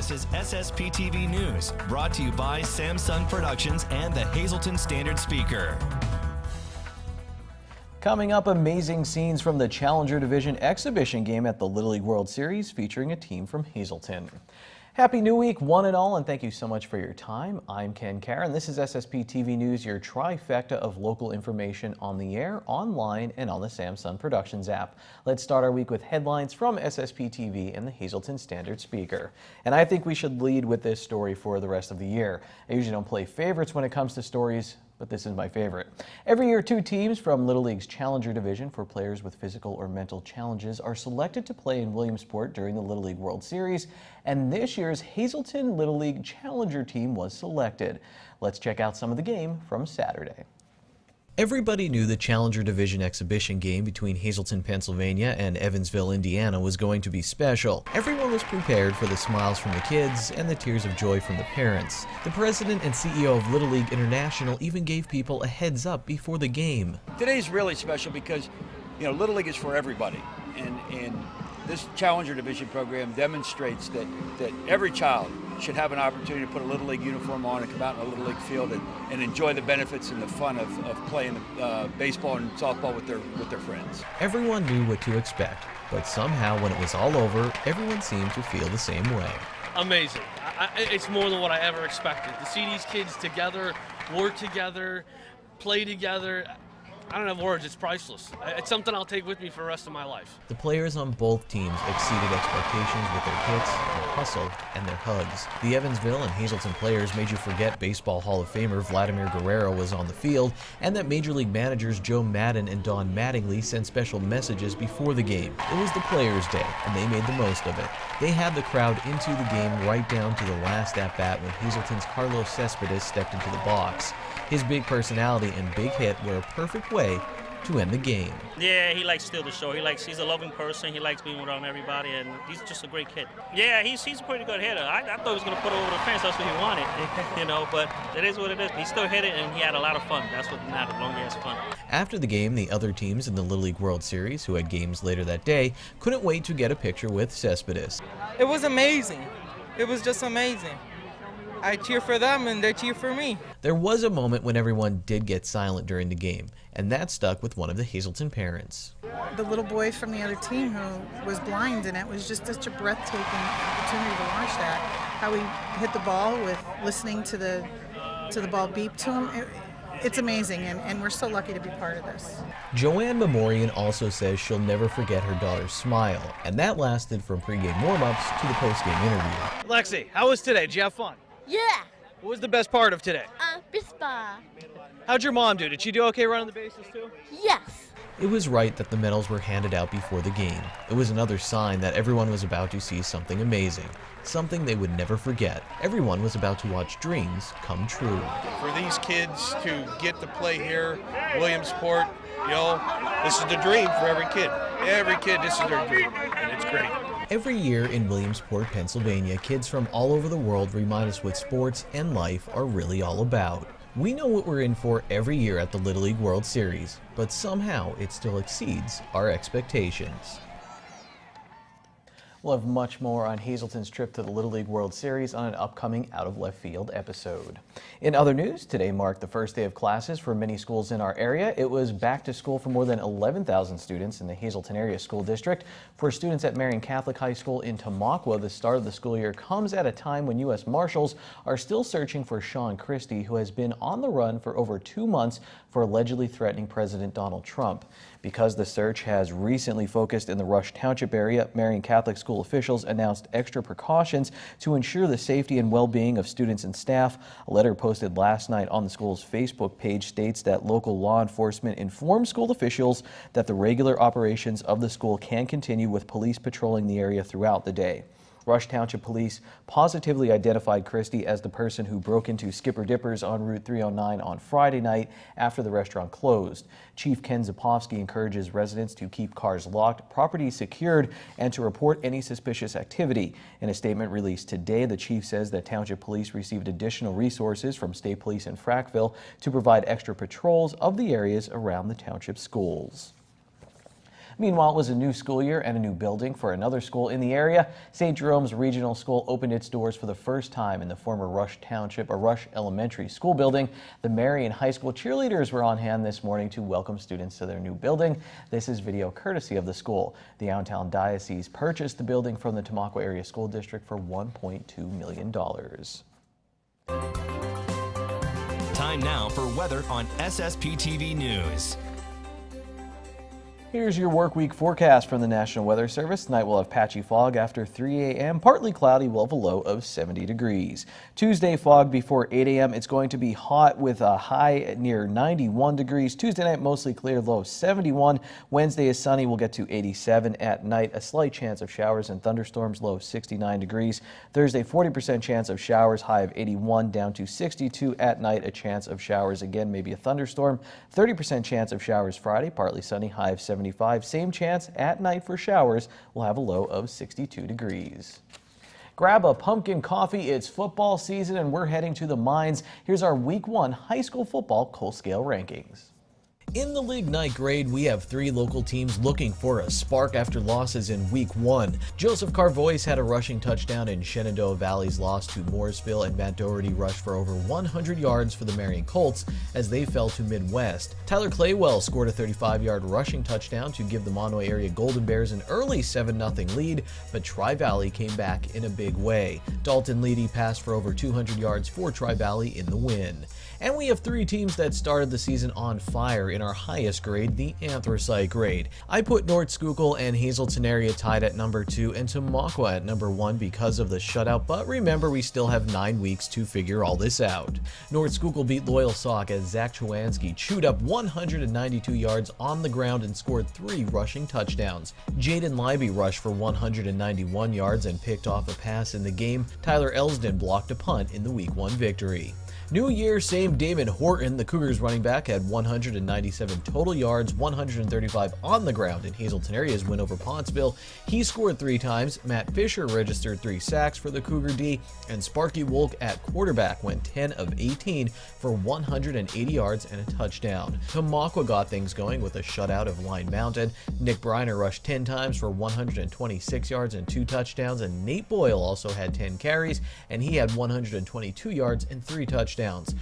This is SSPTV News, brought to you by Samsung Productions and the Hazleton Standard Speaker. Coming up, amazing scenes from the Challenger Division exhibition game at the Little League World Series featuring a team from Hazleton. Happy New Week, one and all, and thank you so much for your time. I'm Ken Carr, and this is SSPTV News, your trifecta of local information on the air, online, and on the Samsung Productions app. Let's start our week with headlines from SSPTV and the Hazleton Standard Speaker. And I think we should lead with this story for the rest of the year. I usually don't play favorites when it comes to stories, but this is my favorite. Every year, 2 teams from Little League's Challenger Division for players with physical or mental challenges are selected to play in Williamsport during the Little League World Series, and this year's Hazleton Little League Challenger team was selected. Let's check out some of the game from Saturday. Everybody knew the Challenger Division exhibition game between Hazleton, Pennsylvania and Evansville, Indiana was going to be special. Everyone was prepared for the smiles from the kids and the tears of joy from the parents. The president and CEO of Little League International even gave people a heads up before the game. Today's really special because, Little League is for everybody. And this Challenger Division program demonstrates that every child should have an opportunity to put a Little League uniform on and come out in a Little League field and enjoy the benefits and the fun of playing baseball and softball with their friends. Everyone knew what to expect, but somehow when it was all over, everyone seemed to feel the same way. Amazing. It's more than what I ever expected. To see these kids together, work together, play together, I don't have words, it's priceless. It's something I'll take with me for the rest of my life. The players on both teams exceeded expectations with their hits, their hustle, and their hugs. The Evansville and Hazleton players made you forget Baseball Hall of Famer Vladimir Guerrero was on the field, and that Major League managers Joe Maddon and Don Mattingly sent special messages before the game. It was the Players' Day, and they made the most of it. They had the crowd into the game right down to the last at-bat when Hazleton's Carlos Cespedes stepped into the box. His big personality and big hit were a perfect way to end the game. Yeah, he likes to steal the show. He's a loving person. He likes being around everybody, and he's just a great kid. Yeah, he's a pretty good hitter. I thought he was going to put it over the fence. That's what he wanted, but it is what it is. He still hit it, and he had a lot of fun. That's what mattered, as long as he has fun. After the game, the other teams in the Little League World Series, who had games later that day, couldn't wait to get a picture with Cespedes. It was amazing. It was just amazing. I cheer for them and they cheer for me. There was a moment when everyone did get silent during the game, and that stuck with one of the Hazleton parents. The little boy from the other team who was blind, and it was just such a breathtaking opportunity to watch that. How he hit the ball with listening to the ball beep to him. It's amazing, and we're so lucky to be part of this. Joanne Memorian also says she'll never forget her daughter's smile, and that lasted from pregame warm-ups to the postgame interview. Lexi, how was today? Did you have fun? Yeah. What was the best part of today? Baseball. How'd your mom do? Did she do okay running the bases too? Yes. It was right that the medals were handed out before the game. It was another sign that everyone was about to see something amazing, something they would never forget. Everyone was about to watch dreams come true. For these kids to get to play here, Williamsport, this is the dream for every kid. Every kid, this is their dream, and it's great. Every year in Williamsport, Pennsylvania, kids from all over the world remind us what sports and life are really all about. We know what we're in for every year at the Little League World Series, but somehow it still exceeds our expectations. We'll have much more on Hazleton's trip to the Little League World Series on an upcoming Out of Left Field episode. In other news, today marked the first day of classes for many schools in our area. It was back to school for more than 11,000 students in the Hazleton Area School District. For students at Marian Catholic High School in Tamaqua, the start of the school year comes at a time when U.S. Marshals are still searching for Sean Christie, who has been on the run for over 2 months for allegedly threatening President Donald Trump. Because the search has recently focused in the Rush Township area, Marian Catholic school officials announced extra precautions to ensure the safety and well-being of students and staff. A letter posted last night on the school's Facebook page states that local law enforcement informed school officials that the regular operations of the school can continue with police patrolling the area throughout the day. Rush Township Police positively identified Christie as the person who broke into Skipper Dippers on Route 309 on Friday night after the restaurant closed. Chief Ken Zapofsky encourages residents to keep cars locked, property secured, and to report any suspicious activity. In a statement released today, the chief says that Township Police received additional resources from State Police in Frackville to provide extra patrols of the areas around the township schools. Meanwhile, it was a new school year and a new building for another school in the area. St. Jerome's Regional School opened its doors for the first time in the former Rush Township or Rush Elementary School building. The Marion High School cheerleaders were on hand this morning to welcome students to their new building. This is video courtesy of the school. The Allentown Diocese purchased the building from the Tamaqua Area School District for $1.2 million. Time now for weather on SSPTV News. Here's your work week forecast from the National Weather Service. Tonight we'll have patchy fog after 3 a.m. Partly cloudy, we'll have a low of 70 degrees. Tuesday, fog before 8 a.m. It's going to be hot with a high near 91 degrees. Tuesday night, mostly clear, low of 71. Wednesday is sunny, we'll get to 87 at night. A slight chance of showers and thunderstorms, low of 69 degrees. Thursday, 40% chance of showers, high of 81, down to 62 at night. A chance of showers again, maybe a thunderstorm. 30% chance of showers Friday, partly sunny, high of 75. Same chance at night for showers. We'll have a low of 62 degrees. Grab a pumpkin coffee. It's football season and we're heading to the mines. Here's our Week 1 high school football Coal Scale rankings. In the League Night grade, we have 3 local teams looking for a spark after losses in Week 1. Joseph Carvois had a rushing touchdown in Shenandoah Valley's loss to Mooresville, and Matt Doherty rushed for over 100 yards for the Marion Colts as they fell to Midwest. Tyler Claywell scored a 35-yard rushing touchdown to give the Monroe area Golden Bears an early 7-0 lead, but Tri-Valley came back in a big way. Dalton Leedy passed for over 200 yards for Tri-Valley in the win. And we have 3 teams that started the season on fire in our highest grade, the Anthracite grade. I put North Schuylkill and Hazelton area tied at number 2 and Tamaqua at number 1 because of the shutout, but remember we still have 9 weeks to figure all this out. North Schuylkill beat Loyal Sauk as Zach Chwanski chewed up 192 yards on the ground and scored 3 rushing touchdowns. Jaden Libby rushed for 191 yards and picked off a pass in the game. Tyler Elsden blocked a punt in the Week 1 victory. New Year, same Damon Horton, the Cougars running back, had 197 total yards, 135 on the ground in Hazelton area's win over Pontsville. He scored 3 times. Matt Fisher registered 3 sacks for the Cougar D, and Sparky Wolk at quarterback went 10 of 18 for 180 yards and a touchdown. Tamaqua got things going with a shutout of Line Mountain. Nick Briner rushed 10 times for 126 yards and 2 touchdowns, and Nate Boyle also had 10 carries, and he had 122 yards and 3 touchdowns.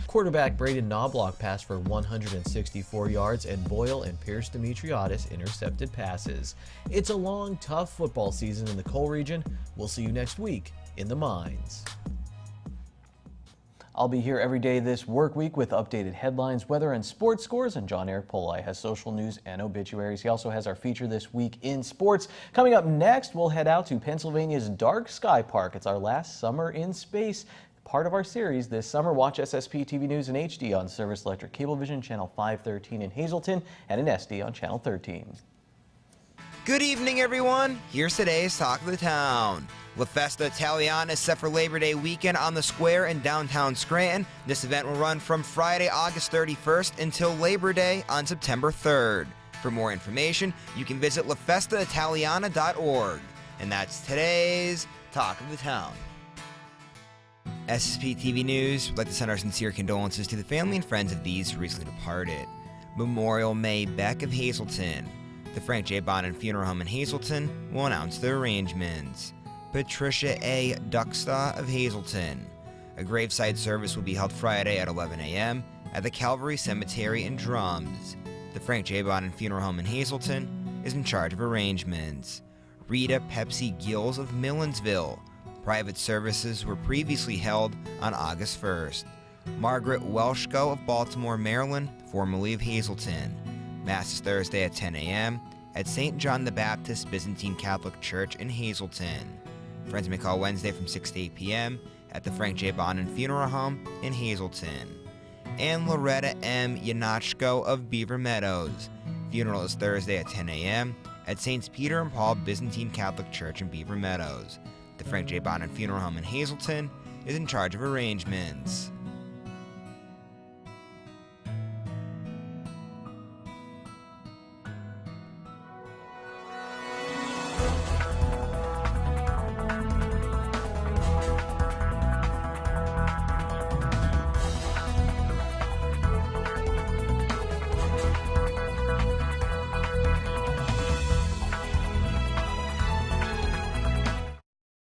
Quarterback Braden Knobloch passed for 164 yards, and Boyle and Pierce Demetriotis intercepted passes. It's a long, tough football season in the coal region. We'll see you next week in the mines. I'll be here every day this work week with updated headlines, weather, and sports scores, and John Eric Polai has social news and obituaries. He also has our feature this week in sports. Coming up next, we'll head out to Pennsylvania's Dark Sky Park. It's our last summer in space. Part of our series this summer. Watch SSPTV News in HD on Service Electric Cablevision Channel 513 in Hazelton and in SD on Channel 13. Good evening, everyone. Here's today's Talk of the Town. La Festa Italiana is set for Labor Day weekend on the square in downtown Scranton. This event will run from Friday, August 31st until Labor Day on September 3rd. For more information, you can visit lafestaitaliana.org. And that's today's Talk of the Town. SSPTV News would like to send our sincere condolences to the family and friends of these who recently departed. Memorial May Beck of Hazelton. The Frank J. Bonin Funeral Home in Hazelton will announce their arrangements. Patricia A. Duckstaw of Hazelton. A graveside service will be held Friday at 11 a.m. at the Calvary Cemetery in Drums. The Frank J. Bonin Funeral Home in Hazelton is in charge of arrangements. Rita Pepsi Gills of Millinsville. Private services were previously held on August 1st. Margaret Welshko of Baltimore, Maryland, formerly of Hazelton. Mass is Thursday at 10 a.m. at St. John the Baptist Byzantine Catholic Church in Hazelton. Friends may call Wednesday from 6 to 8 p.m. at the Frank J. Bonin Funeral Home in Hazelton. And Loretta M. Yanachko of Beaver Meadows. Funeral is Thursday at 10 a.m. at St. Peter and Paul Byzantine Catholic Church in Beaver Meadows. The Frank J. Bonin Funeral Home in Hazelton is in charge of arrangements.